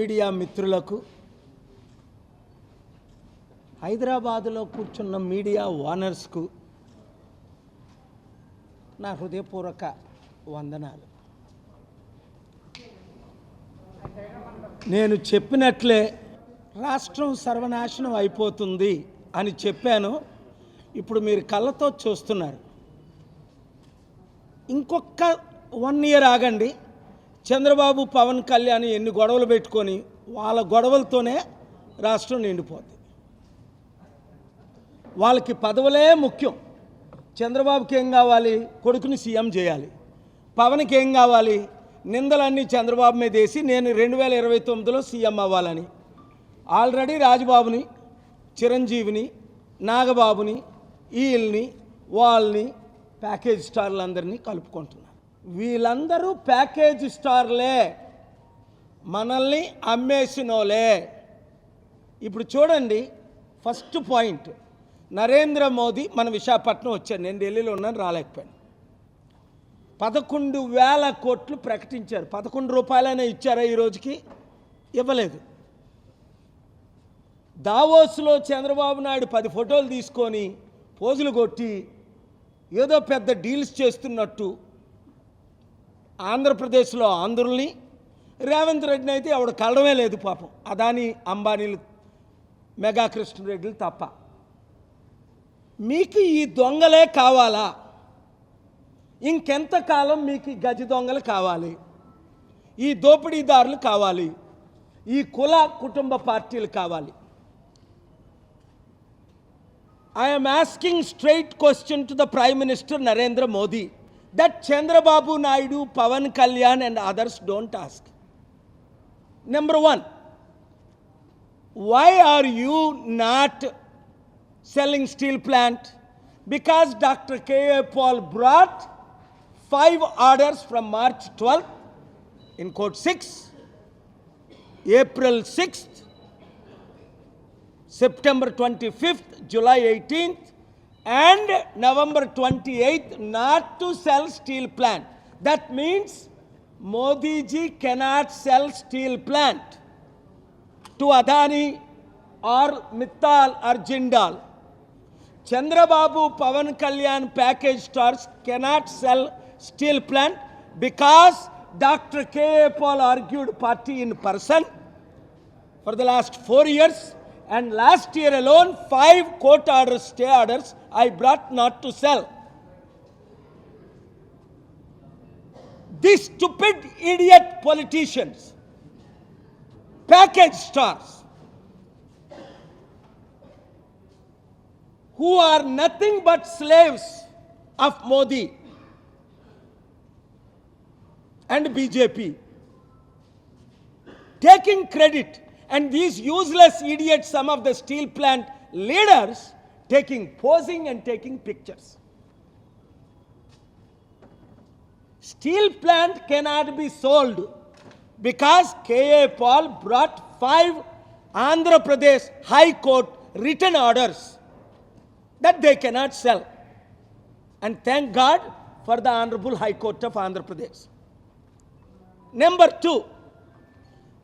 Media మిత్రులకు, హైదరాబాదులో కూర్చున్న మీడియా ఓనర్స్కు నా హృదయపూర్వక వందనాలు. నేను చెప్పినట్లే రాష్ట్రం సర్వనాశనం అయిపోతుంది అని చెప్పాను. ఇప్పుడు మీరు కళ్ళతో చూస్తున్నారు. ఇంకొక 1 year ఆగండి. చంద్రబాబు, పవన్ కళ్యాణ్ ఎన్ని గొడవలు పెట్టుకొని వాళ్ళ గొడవలతోనే రాష్ట్రం నిండిపోతుంది. వాళ్ళకి పదవులే ముఖ్యం. చంద్రబాబుకి ఏం కావాలి? కొడుకుని సీఎం చేయాలి. పవన్కి ఏం కావాలి? నిందలన్నీ చంద్రబాబు మీద వేసి నేను 2029లో సీఎం అవ్వాలని. ఆల్రెడీ రాజబాబుని, చిరంజీవిని, నాగబాబుని, వీళ్ళని వాళ్ళని ప్యాకేజ్ స్టార్లందరినీ కలుపుకుంటున్నారు. వీళ్ళందరూ ప్యాకేజ్ స్టార్లే, మనల్ని అమ్మేసినోలే. ఇప్పుడు చూడండి, ఫస్ట్ పాయింట్, నరేంద్ర మోదీ మన విశాఖపట్నం వచ్చారు. నేను ఢిల్లీలో ఉన్నాను, రాలేకపోయాను. 11,000 కోట్లు ప్రకటించారు. 11 రూపాయలైనా ఇచ్చారా ఈ రోజుకి? ఇవ్వలేదు. దావోస్లో చంద్రబాబు నాయుడు 10 ఫోటోలు తీసుకొని పోజులు కొట్టి ఏదో పెద్ద డీల్స్ చేస్తున్నట్టు ఆంధ్రప్రదేశ్లో ఆంధ్రుల్ని, రేవంత్ రెడ్డిని అయితే ఆవిడ కలవమే లేదు పాపం, అదాని అంబానీలు, మెగా కృష్ణరెడ్డిలు తప్ప. మీకు ఈ దొంగలే కావాలా? ఇంకెంతకాలం మీకు ఈ గజ దొంగలు కావాలి? ఈ దోపిడీదారులు కావాలి? ఈ కుల కుటుంబ పార్టీలు కావాలి? I am asking straight question to the Prime Minister Narendra Modi that Chandrababu Naidu, Pavan Kalyan and others don't ask. Number 1, why are you not selling steel plant? Because Dr. K.A. Paul brought 5 orders from March 12th in Code 6, April 6th, September 25th, July 18th and November 28th not to sell steel plant. That means Modi ji cannot sell steel plant to Adani or Mittal or Jindal. Chandrababu, Pavan Kalyan package stores cannot sell steel plant because Dr. K.A. Paul argued party in person for the last 4 years. And last year alone, 5 court orders, stay orders, I brought not to sell. These stupid idiot politicians, package stars, who are nothing but slaves of Modi and BJP, taking credit. And these useless idiots, some of the steel plant leaders, posing and taking pictures. Steel plant cannot be sold because K.A. Paul brought 5 Andhra Pradesh High Court written orders that they cannot sell. And thank God for the Honorable High Court of Andhra Pradesh. Number 2,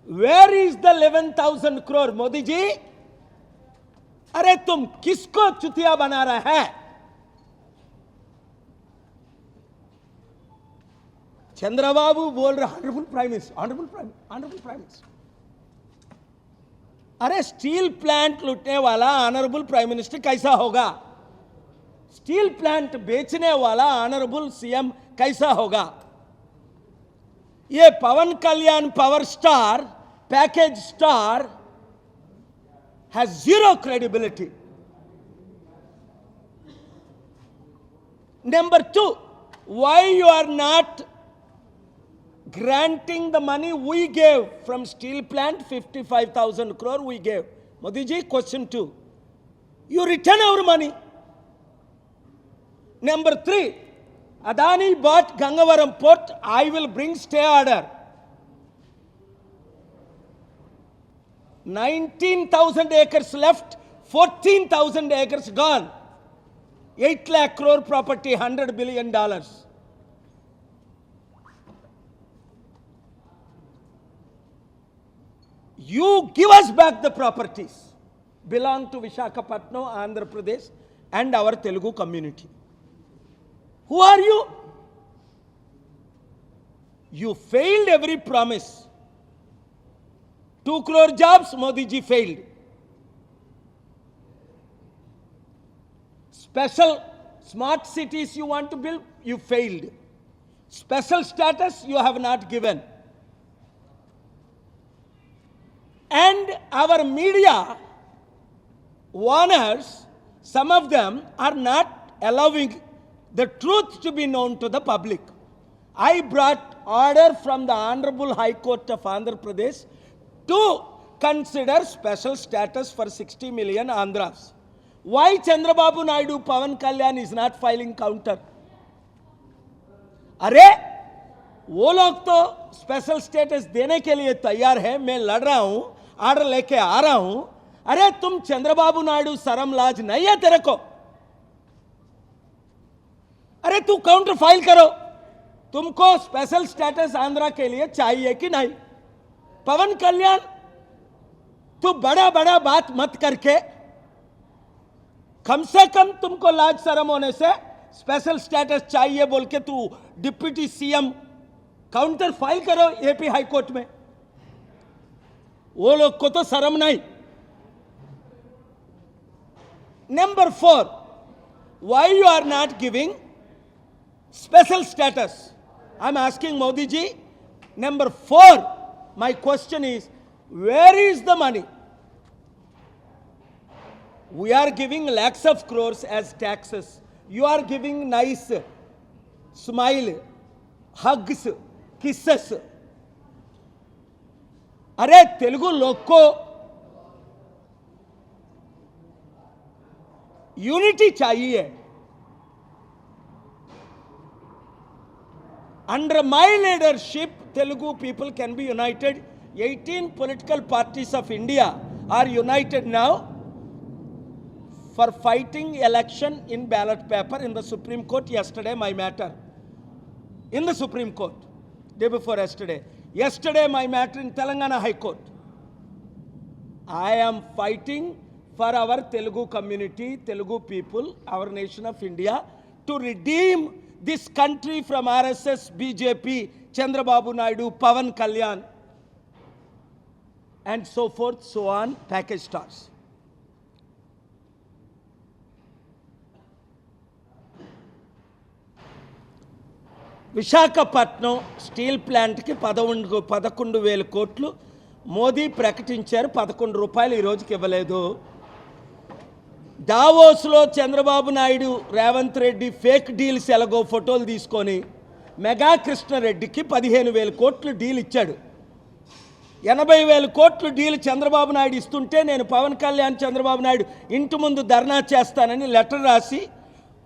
where is the 11,000 crore? Modi ji, अरे तुम किसको चुतिया बना रहा है? चंद्रबाबू बोल रहा, honourable prime minister, honourable prime minister. अरे steel plant लूटने वाला ऑनरेबल प्राइम मिनिस्टर कैसा होगा? स्टील प्लांट बेचने वाला ऑनरेबल सीएम कैसा होगा? ये Pawan Kalyan power star, package star has 0 credibility. Number 2, why you are not granting the money we gave from steel plant? 55,000 crore we gave. Modi ji, question 2, you return our money. Number 3, Adani bought Gangavaram port, I will bring stay order. 19,000 acres left, 14,000 acres gone. 8 lakh crore property, $100 billion. you give us back the properties belong to Visakhapatnam, Andhra Pradesh and our Telugu community. Who are you? You failed every promise. 2 crore jobs, Modi ji failed. Special smart cities you want to build, you failed. Special status you have not given. And our media owners, some of them are not allowing the truth to be known to the public. I brought order from the Honorable High Court of Andhra Pradesh to consider special status for 60 million Andhras. Why Chandrababu Naidu, Pawan Kalyan is not filing counter? अरे वो लोग तो special status देने के लिए तैयार है, मैं लड़ रहा हूं, आर्डर लेके आ रहा हूं. अरे तुम चंद्रबाबू नायडू शर्म लाज नहीं है तेरे को? अरे तू काउंटर फाइल करो. तुमको स्पेशल स्टेटस आंध्रा के लिए चाहिए कि नहीं? पवन कल्याण, तू बड़ा बड़ा बात मत करके, कम से कम तुमको लाज शर्म होने से स्पेशल स्टेटस चाहिए बोल के तू डिप्टी सीएम काउंटर फाइल करो एपी हाई कोर्ट में. वो लोग को तो शर्म नहीं. Number 4, why you are not giving special status? I'm asking Modi ji. Number 4, my question is, where is the money? We are giving lakhs of crores as taxes. You are giving nice smile, hugs, kisses. अरे तेलुगु लोग को unity चाहिए. Under my leadership, Telugu people can be united. 18 political parties of India are united now for fighting election in ballot paper in the Supreme Court. Yesterday, my matter in the Supreme Court, day before yesterday. Yesterday, my matter in Telangana High Court. I am fighting for our Telugu community, Telugu people, our nation of India, to redeem this country from RSS, BJP, Chandrababu Naidu, Pawan Kalyan, and so forth, so on, package stars. Visakhapatnam steel ప్లాంట్కి 11,000 కోట్లు మోదీ ప్రకటించారు. 11 రూపాయలు ఈ రోజుకి ఇవ్వలేదు. దావోస్లో Chandrababu Naidu, Revanth Reddy fake deals ఎలాగో ఫోటోలు తీసుకొని మెగా కృష్ణారెడ్డికి 15,000 కోట్లు డీల్ ఇచ్చాడు. 80,000 కోట్లు డీల్ చంద్రబాబు నాయుడు ఇస్తుంటే నేను పవన్ కళ్యాణ్, చంద్రబాబు నాయుడు ఇంటి ముందు ధర్నా చేస్తానని లెటర్ రాసి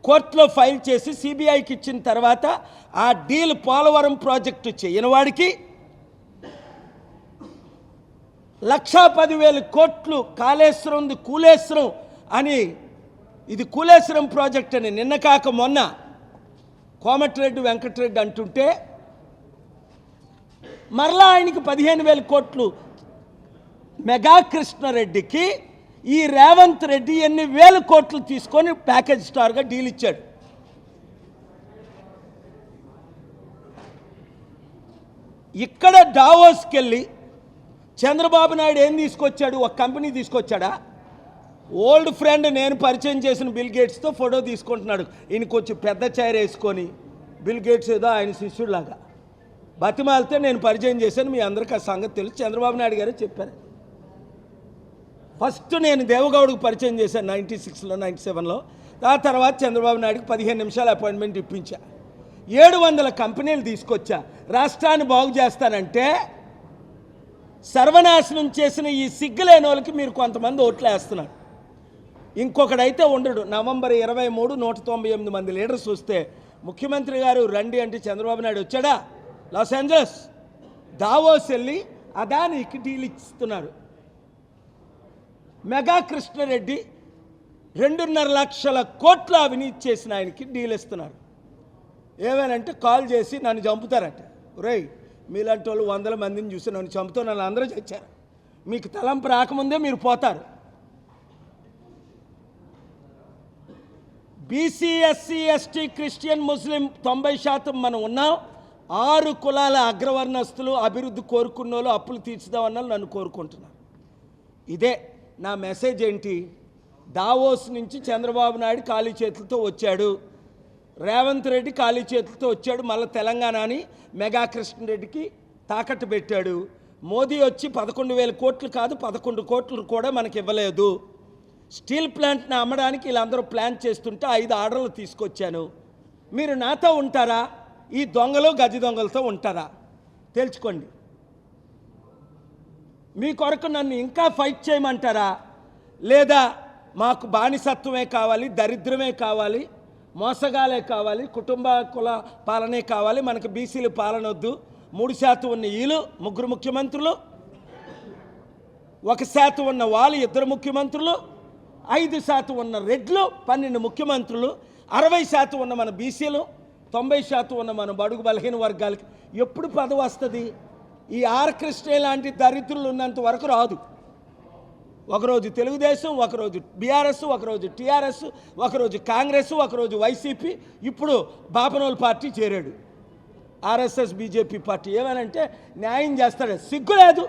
కోర్టులో ఫైల్ చేసి సిబిఐకి ఇచ్చిన తర్వాత ఆ డీల్ పోలవరం ప్రాజెక్టు చేయని వాడికి 1,10,000 కోట్లు కాళేశ్వరం కూలేశ్వరం అని, ఇది కూలేశ్వరం ప్రాజెక్ట్ అని నిన్న కాక మొన్న కోమటిరెడ్డి వెంకటరెడ్డి అంటుంటే మరలా ఆయనకి 15,000 కోట్లు మెగా కృష్ణారెడ్డికి ఈ రేవంత్ రెడ్డి ఎన్ని వేల కోట్లు తీసుకొని ప్యాకేజ్ స్టార్గా డీల్ ఇచ్చాడు. ఇక్కడ డావోస్కి వెళ్ళి చంద్రబాబు నాయుడు ఏం తీసుకొచ్చాడు? ఒక కంపెనీ తీసుకొచ్చాడా? ఓల్డ్ ఫ్రెండ్ నేను పరిచయం చేసిన బిల్ గేట్స్తో ఫోటో తీసుకుంటున్నాడు. ఈయన కొంచెం పెద్ద చైర్ వేసుకొని బిల్ గేట్స్ ఏదో ఆయన శిష్యుడిలాగా బతిమాలితే నేను పరిచయం చేశాను. మీ అందరికీ ఆ సంగతి తెలుసు. చంద్రబాబు నాయుడు గారే చెప్పారు. ఫస్ట్ నేను దేవగౌడకు పరిచయం చేశాను 96లో 97లో. ఆ తర్వాత చంద్రబాబు నాయుడుకి 15 నిమిషాల అపాయింట్మెంట్ ఇప్పించా. 700 కంపెనీలు తీసుకొచ్చా. రాష్ట్రాన్ని బాగు చేస్తానంటే సర్వనాశనం చేసిన ఈ సిగ్గులేని వాళ్ళకి మీరు కొంతమంది ఓట్లు వేస్తున్నారు. ఇంకొకడైతే ఉండడు. నవంబర్ 23 198 మంది లీడర్స్ వస్తే ముఖ్యమంత్రి గారు రండి అంటే చంద్రబాబు నాయుడు వచ్చాడా? లాస్ ఏంజలస్ దావోస్ వెళ్ళి అదానికి డీల్ ఇస్తున్నారు. మెగా కృష్ణారెడ్డి 2.5 లక్షల కోట్ల అవినీతి చేసిన ఆయనకి డీల్ ఇస్తున్నారు. ఏమేనంటే కాల్ చేసి నన్ను చంపుతారట. రేయ్ మీలాంటి వాళ్ళు 100 మందిని చూసి నన్ను చంపుతూ నన్ను అందరూ చచ్చారు. మీకు తలంపు రాకముందే మీరు పోతారు. బీసీ, ఎస్సీ, ఎస్టీ, క్రిస్టియన్, ముస్లిం 90% మనం ఉన్నాం. 6 కులాల అగ్రవర్ణస్తులు అభివృద్ధి కోరుకున్న వాళ్ళు, అప్పులు తీర్చుదామన్న నన్ను కోరుకుంటున్నారు. ఇదే నా మెసేజ్. ఏంటి? దావోస్ నుంచి చంద్రబాబు నాయుడు ఖాళీ చేతులతో వచ్చాడు, రేవంత్ రెడ్డి ఖాళీ చేతులతో వచ్చాడు, మళ్ళీ తెలంగాణని మెగా కృష్ణారెడ్డికి తాకట్టు పెట్టాడు. మోదీ వచ్చి 11,000 కోట్లు కాదు 11 కోట్లు కూడా మనకి ఇవ్వలేదు. స్టీల్ ప్లాంట్ని అమ్మడానికి వీళ్ళందరూ ప్లాన్ చేస్తుంటే 5 ఆర్డర్లు తీసుకొచ్చాను. మీరు నాతో ఉంటారా? ఈ దొంగలు గజ దొంగలతో ఉంటారా? తెలుసుకోండి. మీ కొరకు నన్ను ఇంకా ఫైట్ చేయమంటారా? లేదా మాకు బానిసత్వమే కావాలి, దరిద్రమే కావాలి, మోసగాలే కావాలి, కుటుంబ కుల పాలనే కావాలి, మనకు బీసీలు పాలన వద్దు, 3% ఉన్న వీళ్ళు 3 ముఖ్యమంత్రులు, 1% ఉన్న వాళ్ళు 2 ముఖ్యమంత్రులు, 5% ఉన్న రెడ్లు 12 ముఖ్యమంత్రులు, 60% ఉన్న మన బీసీలు, 90% ఉన్న మన బడుగు బలహీన వర్గాలకి ఎప్పుడు పదవి వస్తుంది? ఈ ఆర్ కృష్ణ లాంటి దరిద్రులు ఉన్నంత వరకు రాదు. ఒకరోజు తెలుగుదేశం, ఒకరోజు బీఆర్ఎస్, ఒకరోజు టీఆర్ఎస్, ఒకరోజు కాంగ్రెస్, ఒకరోజు వైసీపీ, ఇప్పుడు బాపనోలు పార్టీ చేరాడు, ఆర్ఎస్ఎస్ బీజేపీ పార్టీ. ఏమనంటే న్యాయం చేస్తాడు. సిగ్గు లేదు.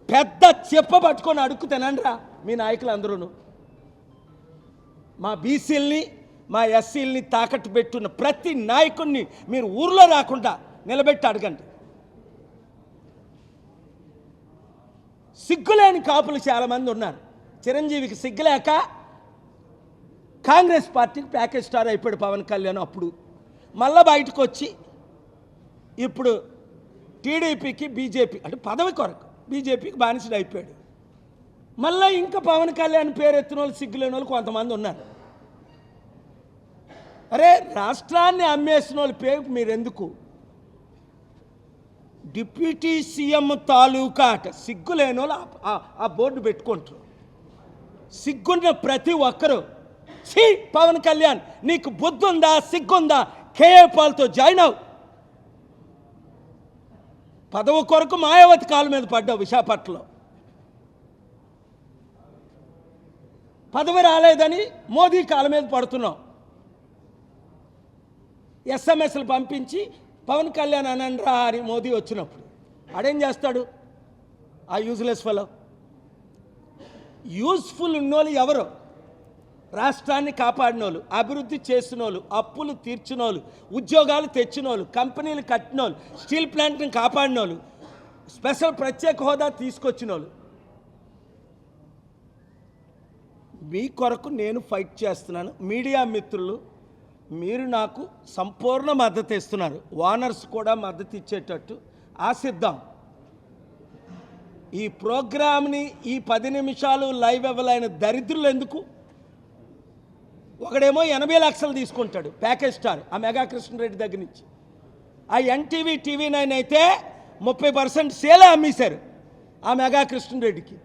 పెద్ద చెప్ప పట్టుకొని అడుక్కు తినండిరా మీ నాయకులందరూ. మా బీసీల్ని, మా ఎస్సీల్ని తాకట్టు పెట్టున్న ప్రతి నాయకుడిని మీరు ఊర్లో రాకుండా నిలబెట్టి అడగండి. సిగ్గులేని కాపులు చాలామంది ఉన్నారు. చిరంజీవికి సిగ్గులేక కాంగ్రెస్ పార్టీకి ప్యాకేజ్ స్టార్ అయిపోయాడు పవన్ కళ్యాణ్. అప్పుడు మళ్ళీ బయటకు వచ్చి ఇప్పుడు టీడీపీకి, బీజేపీ అంటే పదవి కొరకు బీజేపీకి బానిసడు అయిపోయాడు. మళ్ళీ ఇంకా పవన్ కళ్యాణ్ పేరు ఎత్తిన వాళ్ళు, సిగ్గులేని వాళ్ళు కొంతమంది ఉన్నారు. అరే, రాష్ట్రాన్ని అమ్మేసిన వాళ్ళ పేరు మీరెందుకు? డిప్యూటీ సీఎం తాలూకా అట సిగ్గులేని వాళ్ళు ఆ బోర్డు పెట్టుకుంటారు. సిగ్గున్న ప్రతి ఒక్కరూ, ఛీ పవన్ కళ్యాణ్ నీకు బుద్ధి ఉందా, సిగ్గుందా, కేఏ పాల్తో జాయిన్ అవు. పదవి కొరకు మాయావతి కాలు మీద పడ్డావు విశాఖపట్నంలో. పదవి రాలేదని మోదీ కాలు మీద పడుతున్నావు. ఎస్ఎంఎస్లు పంపించి పవన్ కళ్యాణ్ అనండ్రా అని మోదీ వచ్చినప్పుడు ఆడేం చేస్తాడు? ఆ యూజ్లెస్ ఫెలో. యూజ్ఫుల్ ఉన్నోళ్ళు ఎవరు? రాష్ట్రాన్ని కాపాడినోళ్ళు, అభివృద్ధి చేసినోళ్ళు, అప్పులు తీర్చినోళ్ళు, ఉద్యోగాలు తెచ్చినోళ్ళు, కంపెనీలు కట్టినోళ్ళు, స్టీల్ ప్లాంట్ని కాపాడినోళ్ళు, స్పెషల్ ప్రత్యేక హోదా తీసుకొచ్చినోళ్ళు. మీ కొరకు నేను ఫైట్ చేస్తున్నాను. మీడియా మిత్రులు మీరు నాకు సంపూర్ణ మద్దతు ఇస్తున్నారు. ఓనర్స్ కూడా మద్దతు ఇచ్చేటట్టు ఆశిద్దాం. ఈ ప్రోగ్రామ్ని ఈ 10 నిమిషాలు లైవ్ ఇవ్వలేని దరిద్రులు ఎందుకు? ఒకడేమో 80 లక్షలు తీసుకుంటాడు ప్యాకేజ్ స్టార్ ఆ మెగా కృష్ణారెడ్డి దగ్గర నుంచి. ఆ ఎన్టీవీ, TV9 అయితే 30% సేలే అమ్మేశారు ఆ మెగా కృష్ణారెడ్డికి.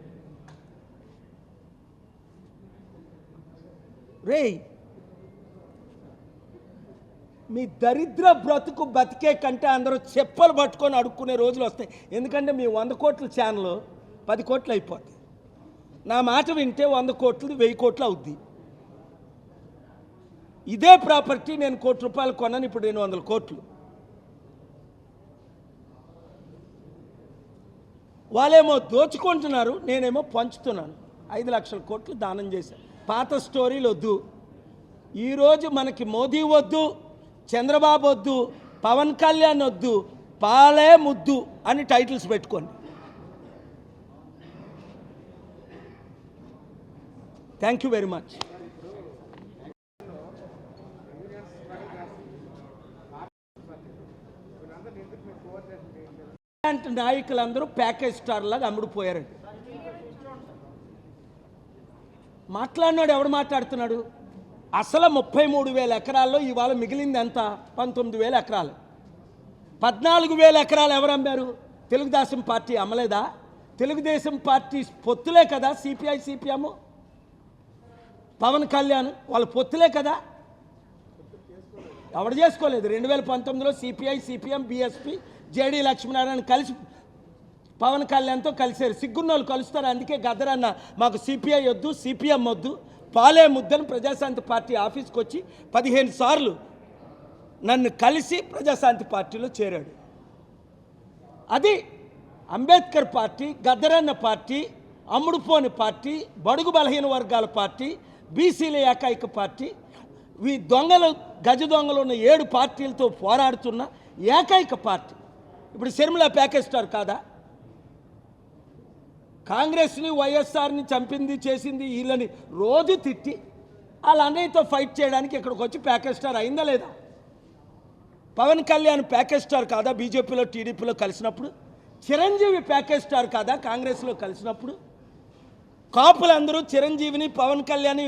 రేయ్, మీ దరిద్ర బ్రతుకు బతికే కంటే అందరూ చెప్పలు పట్టుకొని అడుక్కునే రోజులు వస్తాయి. ఎందుకంటే మీ 100 కోట్ల ఛానల్ 10 కోట్లు అయిపోతాయి. నా మాట వింటే 100 కోట్లు 1000 కోట్లు అవుద్ది. ఇదే ప్రాపర్టీ నేను ₹1 కొన్నాను, ఇప్పుడు 200 కోట్లు. వాళ్ళేమో దోచుకుంటున్నారు, నేనేమో పంచుతున్నాను. 5 లక్షల కోట్లు దానం చేశాను. పాత స్టోరీలు వద్దు. ఈరోజు మనకి మోదీ వద్దు, చంద్రబాబు వద్దు, పవన్ కళ్యాణ్ వద్దు, పాలే ముద్దు అని టైటిల్స్ పెట్టుకోండి. Thank you very much. నాయకులందరూ ప్యాకేజ్ స్టార్ లాగా అమ్ముడుపోయారండి. మాట్లాడినాడు ఎవడు మాట్లాడుతున్నాడు? అసలు 33,000 ఎకరాల్లో ఇవాళ మిగిలింది ఎంత? 19,000 ఎకరాలు. 14,000 ఎకరాలు ఎవరు అమ్మారు? తెలుగుదేశం పార్టీ అమ్మలేదా? తెలుగుదేశం పార్టీ పొత్తులే కదా సిపిఐ, సిపిఎం, పవన్ కళ్యాణ్ వాళ్ళ పొత్తులే కదా. ఎవడు చేసుకోలేదు. 2019లో CPI, CPM, BSP, JD Lakshminarayana కలిసి పవన్ కళ్యాణ్తో కలిశారు. సిగ్గున్నోళ్ళు కలుస్తారు. అందుకే గద్దరన్న మాకు సిపిఐ వద్దు, సిపిఎం వద్దు, పాలే ముద్దని ప్రజాశాంతి పార్టీ ఆఫీస్కి వచ్చి 15 సార్లు నన్ను కలిసి ప్రజాశాంతి పార్టీలో చేరాడు. అది అంబేద్కర్ పార్టీ, గద్దరన్న పార్టీ, అమ్ముడుపోని పార్టీ, బడుగు బలహీన వర్గాల పార్టీ, బీసీల ఏకైక పార్టీ, ఈ దొంగలు గజ దొంగలు ఉన్న 7 పార్టీలతో పోరాడుతున్న ఏకైక పార్టీ. ఇప్పుడు షర్మిల ప్యాకేజ్ స్టార్ కాదా? కాంగ్రెస్ని, వైఎస్ఆర్ని చంపింది, చేసింది వీళ్ళని రోజు తిట్టి వాళ్ళ అన్నయ్యతో ఫైట్ చేయడానికి ఇక్కడికి వచ్చి ప్యాకేజ్ స్టార్ అయిందా లేదా? పవన్ కళ్యాణ్ ప్యాకేజ్ స్టార్ కాదా బీజేపీలో, టీడీపీలో కలిసినప్పుడు? చిరంజీవి ప్యాకేజ్ స్టార్ కాదా కాంగ్రెస్లో కలిసినప్పుడు? కాపులందరూ చిరంజీవిని, పవన్ కళ్యాణ్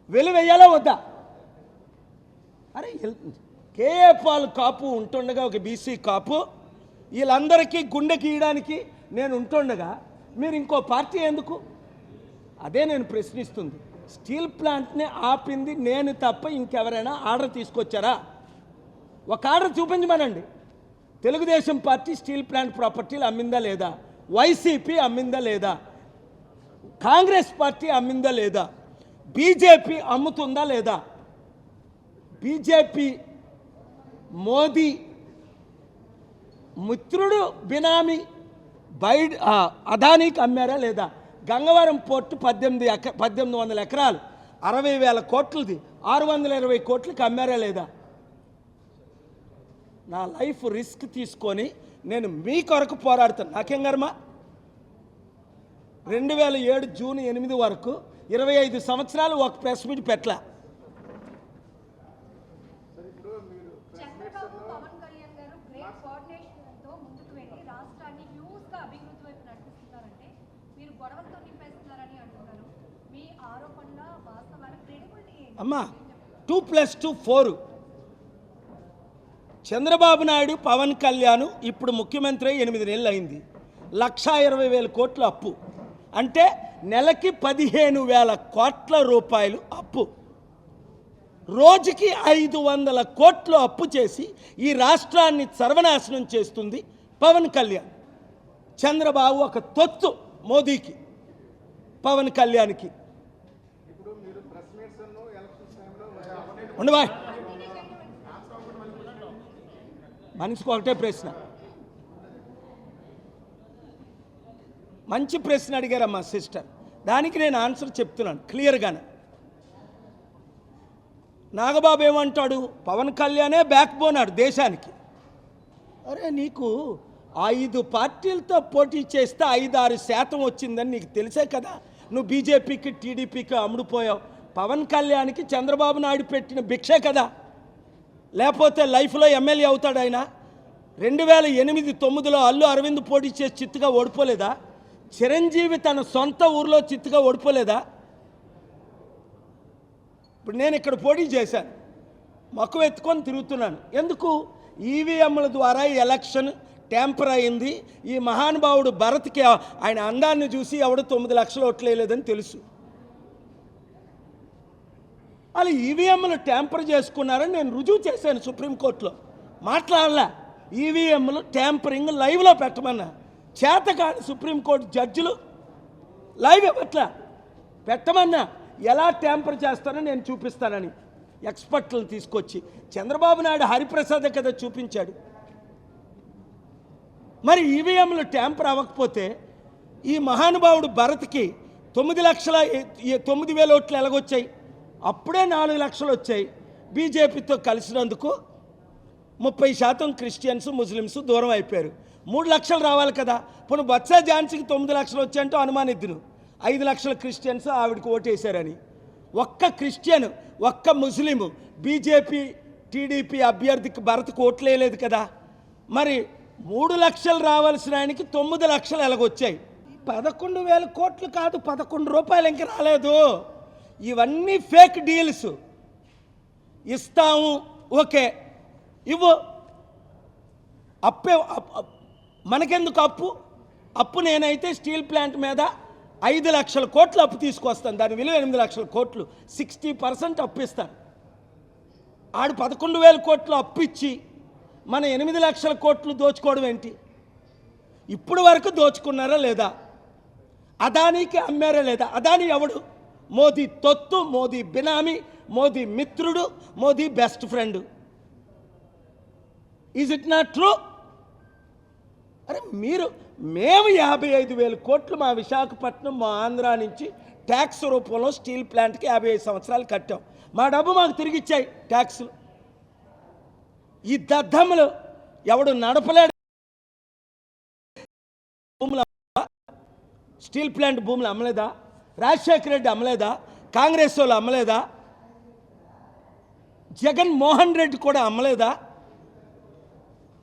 వెలువెయ్యాలా వద్దా? అరే కేఏ పాల్ కాపు ఉంటుండగా, ఒక బీసీ కాపు, వీళ్ళందరికీ గుండె గీయడానికి నేను ఉంటుండగా మీరు ఇంకో పార్టీ ఎందుకు? అదే నేను ప్రశ్నిస్తుంది. స్టీల్ ప్లాంట్ని ఆపింది నేను తప్ప ఇంకెవరైనా ఆర్డర్ తీసుకొచ్చారా? ఒక ఆర్డర్ చూపించమనండి. తెలుగుదేశం పార్టీ స్టీల్ ప్లాంట్ ప్రాపర్టీలు అమ్మిందా లేదా? వైసీపీ అమ్మిందా లేదా? కాంగ్రెస్ పార్టీ అమ్మిందా లేదా? బీజేపీ అమ్ముతుందా లేదా? బీజేపీ మోదీ మిత్రుడు బినామీ అదానీకి అమ్మారా లేదా? గంగవరం పోర్టు 1800 ఎకరాలు 60,000 కోట్లది 620 కోట్లకి అమ్మారా లేదా? నా లైఫ్ రిస్క్ తీసుకొని నేను మీ కొరకు పోరాడుతాను. నాకేం కర్మ? 2007 జూన్ 8 వరకు 25 సంవత్సరాలు ఒక ప్రెస్ మీట్ పెట్టలా. అమ్మా 2+2 4. చంద్రబాబు నాయుడు, పవన్ కళ్యాణ్ ఇప్పుడు ముఖ్యమంత్రి 8 నెలలు అయింది. 1,20,000 కోట్ల అప్పు అంటే నెలకి 15,000 కోట్ల రూపాయలు అప్పు. రోజుకి 500 కోట్లు అప్పు చేసి ఈ రాష్ట్రాన్ని సర్వనాశనం చేస్తుంది పవన్ కళ్యాణ్. చంద్రబాబు ఒక తొత్తు మోదీకి, పవన్ కళ్యాణ్కి. ఉండవా? మనిషికి ఒకటే ప్రశ్న. మంచి ప్రశ్న అడిగారమ్మా సిస్టర్, దానికి నేను ఆన్సర్ చెప్తున్నాను క్లియర్గానే. నాగబాబు ఏమంటాడు? పవన్ కళ్యాణే బ్యాక్ బోన్ ఆడు దేశానికి. అరే నీకు 5 పార్టీలతో పోటీ చేస్తే 5-6% వచ్చిందని నీకు తెలిసే కదా నువ్వు బీజేపీకి, టీడీపీకి అమ్ముడుపోయావు. పవన్ కళ్యాణ్కి చంద్రబాబు నాయుడు పెట్టిన భిక్షే కదా, లేకపోతే లైఫ్లో ఎమ్మెల్యే అవుతాడు ఆయన. 2008-9లో అల్లు అరవింద్ పోటీ చేసి చిత్తుగా ఓడిపోలేదా? చిరంజీవి తన సొంత ఊరిలో చిత్తుగా ఓడిపోలేదా? ఇప్పుడు నేను ఇక్కడ పోటీ చేశాను, మక్కువ ఎత్తుకొని తిరుగుతున్నాను. ఎందుకు? ఈవీఎంల ద్వారా ఎలక్షన్ ట్యాంపర్ అయింది. ఈ మహానుభావుడు భరత్కి ఆయన అందాన్ని చూసి ఎవడు 9 లక్షలు ఓట్లు వేయలేదని తెలుసు. వాళ్ళు ఈవీఎంలు ట్యాంపర్ చేసుకున్నారని నేను రుజువు చేశాను సుప్రీంకోర్టులో. మాట్లాడలే. ఈవీఎంలు ట్యాంపరింగ్ లైవ్లో పెట్టమన్నా. చేతకాని సుప్రీంకోర్టు జడ్జిలు లైవ్ ఇవ్వట్లా. పెట్టమన్నా ఎలా ట్యాంపర్ చేస్తానో నేను చూపిస్తానని ఎక్స్పర్ట్లను తీసుకొచ్చి. చంద్రబాబు నాయుడు హరిప్రసాద్ కదా చూపించాడు. మరి ఈవీఎంలు ట్యాంపర్ అవ్వకపోతే ఈ మహానుభావుడు భరత్కి 9,09,000 ఓట్లు ఎలాగొచ్చాయి? అప్పుడే 4 లక్షలు వచ్చాయి. బీజేపీతో కలిసినందుకు 30% క్రిస్టియన్స్, ముస్లిమ్స్ దూరం అయిపోయారు. 3 లక్షలు రావాలి కదా. పోనీ బొత్స ఝాన్సీకి 9 లక్షలు వచ్చాయంటూ అనుమానిద్దును. 5 లక్షల క్రిస్టియన్స్ ఆవిడకి ఓటేశారని. ఒక్క క్రిస్టియన్, ఒక్క ముస్లిము బీజేపీ, టీడీపీ అభ్యర్థికి భరత్కి ఓట్లు వేయలేదు కదా. మరి 3 లక్షలు రావాల్సిన ఆయనకి 9 లక్షలు ఎలాగొచ్చాయి? 11,000 కోట్లు కాదు, 11 రూపాయలు ఇంక రాలేదు. ఇవన్నీ ఫేక్ డీల్స్. ఇస్తాము, ఓకే ఇవ్వు. అప్పే మనకెందుకు అప్పు? అప్పు నేనైతే స్టీల్ ప్లాంట్ మీద 5 లక్షల కోట్లు అప్పు తీసుకొస్తాను. దాని విలువ 8 లక్షల కోట్లు. 60% అప్పు ఇస్తాను. ఆడు 11,000 కోట్లు అప్పు ఇచ్చి మన 8 లక్షల కోట్లు దోచుకోవడం ఏంటి? ఇప్పుడు వరకు దోచుకున్నారా లేదా? అదానీకి అమ్మారా లేదా? అదానీ ఎవడు? మోదీ తొత్తు, మోదీ బినామీ, మోదీ మిత్రుడు, Modi best friend. Is it not true? అరే మేము 55,000 కోట్లు మా విశాఖపట్నం, మా ఆంధ్ర నుంచి ట్యాక్స్ రూపంలో స్టీల్ ప్లాంట్కి 55 సంవత్సరాలు కట్టాం. మా డబ్బు మాకు తిరిగి ఇచ్చాయి ట్యాక్సులు. ఈ దద్దమ్మలు ఎవడు నడపలేడు. భూములు, స్టీల్ ప్లాంట్ భూములు అమ్మలేదా? రాజశేఖర రెడ్డి అమ్మలేదా? కాంగ్రెస్ వాళ్ళు అమ్మలేదా? జగన్మోహన్ రెడ్డి కూడా అమ్మలేదా?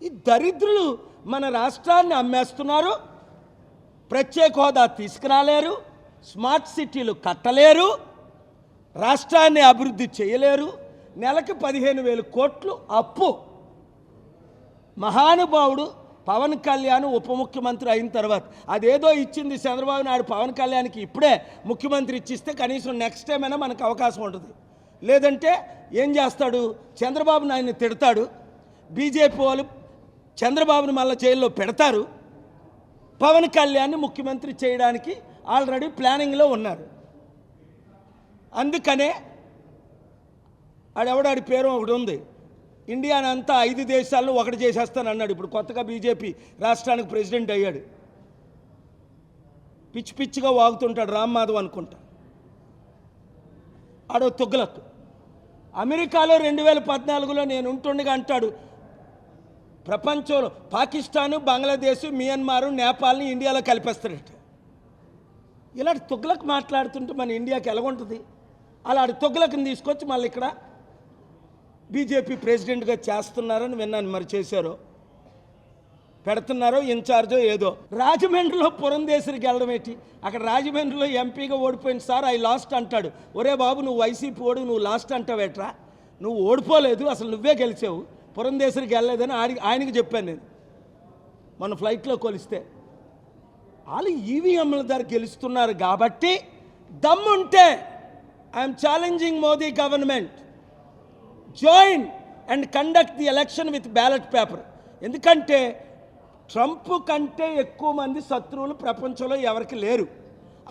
ఈ దరిద్రులు మన రాష్ట్రాన్ని అమ్మేస్తున్నారు. ప్రత్యేక హోదా తీసుకురాలేరు, స్మార్ట్ సిటీలు కట్టలేరు, రాష్ట్రాన్ని అభివృద్ధి చేయలేరు. నెలకి 15,000 కోట్లు అప్పు. మహానుభావుడు పవన్ కళ్యాణ్ ఉప ముఖ్యమంత్రి అయిన తర్వాత అదేదో ఇచ్చింది చంద్రబాబు నాయుడు పవన్ కళ్యాణ్కి ఇప్పుడే ముఖ్యమంత్రి ఇచ్చిస్తే కనీసం నెక్స్ట్ టైం అయినా మనకు అవకాశం ఉంటుంది. లేదంటే ఏం చేస్తాడు? చంద్రబాబు నాయుడిని తిడతాడు. బీజేపీ వాళ్ళు చంద్రబాబుని మళ్ళీ జైల్లో పెడతారు. పవన్ కళ్యాణ్ని ముఖ్యమంత్రి చేయడానికి ఆల్రెడీ ప్లానింగ్లో ఉన్నారు. అందుకనే ఆడెవడాడి పేరు ఒకటి ఉంది, ఇండియాని అంతా 5 దేశాలను ఒకటి చేసేస్తాను అన్నాడు. ఇప్పుడు కొత్తగా బీజేపీ రాష్ట్రానికి ప్రెసిడెంట్ అయ్యాడు. పిచ్చి పిచ్చిగా వాగుతుంటాడు, రామ్ మాధవ్ అనుకుంటా. ఆడో తుగ్లక్. అమెరికాలో 2014లో నేను ఉంటుండగా అంటాడు, ప్రపంచంలో పాకిస్తాను, బంగ్లాదేశ్, మియన్మారు, నేపాల్ని ఇండియాలో కలిపేస్తాడట. ఇలాంటి తుగ్లక్ మాట్లాడుతుంటే మన ఇండియాకి ఎలాగుంటుంది? అలాంటి తుగ్లక్ని తీసుకొచ్చి మళ్ళీ ఇక్కడ బీజేపీ ప్రెసిడెంట్గా చేస్తున్నారని విన్నాను. మరి చేశారో, పెడుతున్నారో, ఇన్ఛార్జో ఏదో. రాజమండ్రిలో పురంధేశ్వరికి వెళ్ళడం ఏంటి? అక్కడ రాజమండ్రిలో ఎంపీగా ఓడిపోయింది సార్, ఐ లాస్ట్ అంటాడు. ఒరే బాబు, నువ్వు వైసీపీ ఓడు, నువ్వు లాస్ట్ అంటావేట్రా? నువ్వు ఓడిపోలేదు, అసలు నువ్వే గెలిచావు. పురంధేశ్వరికి వెళ్ళలేదని ఆయనకి చెప్పాను నేను మన ఫ్లైట్లో కొలిస్తే. వాళ్ళు ఈవీఎంల ద్వారా గెలుస్తున్నారు కాబట్టి దమ్ముంటే I'm challenging Modi government, join and conduct the election with ballot paper. ఎందుకంటే ట్రంప్ కంటే ఎక్కువ మంది శత్రువులు ప్రపంచంలో ఎవరికి లేరు.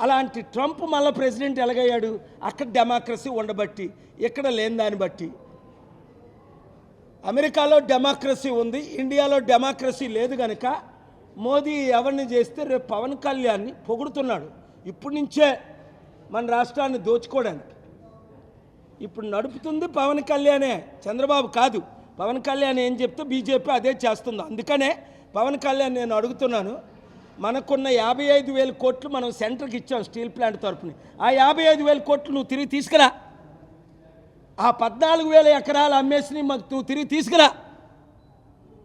అలాంటి ట్రంప్ మళ్ళీ ప్రెసిడెంట్ ఎలాగయ్యాడు? అక్కడ డెమోక్రసీ ఉండబట్టి, ఇక్కడ లేని దాన్ని బట్టి. అమెరికాలో డెమోక్రసీ ఉంది, ఇండియాలో డెమోక్రసీ లేదు. కనుక మోదీ ఎవరిని చేస్తే రేపు పవన్ కళ్యాణ్ని పొగుడుతున్నాడు. ఇప్పటి నుంచే మన రాష్ట్రాన్ని దోచుకోవడానికి. ఇప్పుడు నడుపుతుంది పవన్ కళ్యాణే, చంద్రబాబు కాదు. పవన్ కళ్యాణ్ ఏం చెప్తే బీజేపీ అదే చేస్తుంది. అందుకనే పవన్ కళ్యాణ్ నేను అడుగుతున్నాను, మనకున్న 55,000 కోట్లు మనం సెంటర్కి ఇచ్చాం స్టీల్ ప్లాంట్ తరఫున. ఆ 55,000 కోట్లు నువ్వు తిరిగి తీసుకురా. ఆ 14,000 ఎకరాలు అమ్మేసి మాకు నువ్వు తిరిగి తీసుకురా.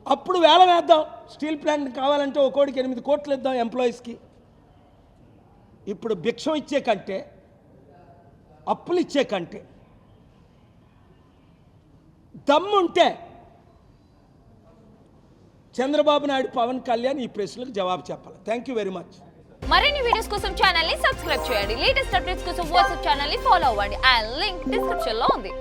అప్పుడు వేలం వేద్దాం. స్టీల్ ప్లాంట్ కావాలంటే ఒక్కోడికి 8 కోట్లు ఇద్దాం ఎంప్లాయీస్కి. ఇప్పుడు భిక్షం ఇచ్చే కంటే, అప్పులు ఇచ్చే కంటే దమ్ముంటే చంద్రబాబు నాయుడు, పవన్ కళ్యాణ్ ఈ ప్రశ్నలకు జవాబు చెప్పాలి. Thank you very much. మరిన్ని వీడియోస్ కోసం ఛానల్ ని సబ్స్క్రైబ్ చేయండి. లేటెస్ట్ అప్డేట్స్ కోసం వాట్సాప్ ఛానల్ ని ఫాలో అవ్వండి. ఆ లింక్ డిస్క్రిప్షన్ లో ఉంది.